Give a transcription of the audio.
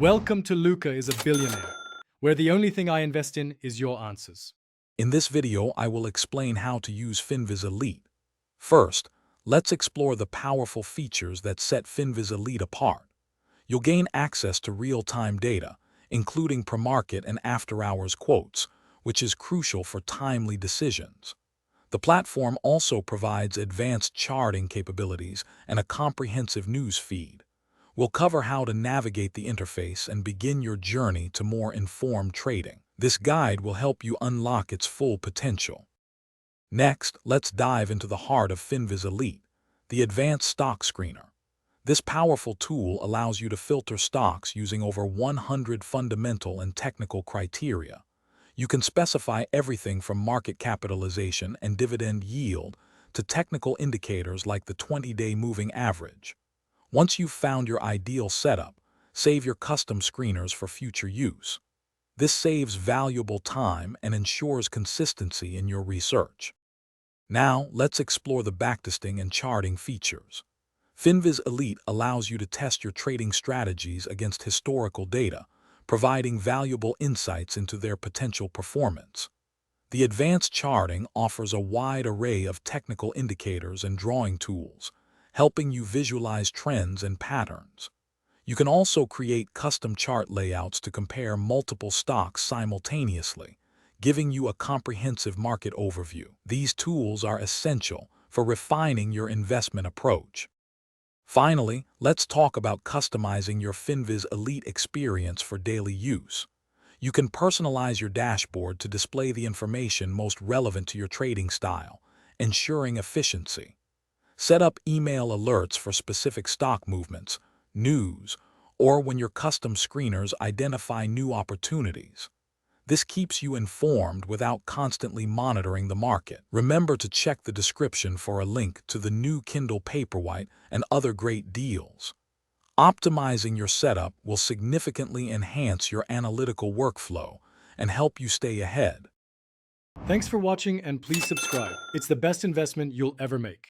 Welcome to Luca is a Billionaire, where the only thing I invest in is your answers. In this video, I will explain how to use Finviz Elite. First, let's explore the powerful features that set Finviz Elite apart. You'll gain access to real-time data, including per-market and after-hours quotes, which is crucial for timely decisions. The platform also provides advanced charting capabilities and a comprehensive news feed. We'll cover how to navigate the interface and begin your journey to more informed trading. This guide will help you unlock its full potential. Next, let's dive into the heart of Finviz Elite, the advanced stock screener. This powerful tool allows you to filter stocks using over 100 fundamental and technical criteria. You can specify everything from market capitalization and dividend yield to technical indicators like the 20-day moving average. Once you've found your ideal setup, save your custom screeners for future use. This saves valuable time and ensures consistency in your research. Now, let's explore the backtesting and charting features. Finviz Elite allows you to test your trading strategies against historical data, providing valuable insights into their potential performance. The advanced charting offers a wide array of technical indicators and drawing tools, helping you visualize trends and patterns. You can also create custom chart layouts to compare multiple stocks simultaneously, giving you a comprehensive market overview. These tools are essential for refining your investment approach. Finally, let's talk about customizing your Finviz Elite experience for daily use. You can personalize your dashboard to display the information most relevant to your trading style, ensuring efficiency. Set up email alerts for specific stock movements, news, or when your custom screeners identify new opportunities. This keeps you informed without constantly monitoring the market. Remember to check the description for a link to the new Kindle Paperwhite and other great deals. Optimizing your setup will significantly enhance your analytical workflow and help you stay ahead. Thanks for watching and please subscribe. It's the best investment you'll ever make.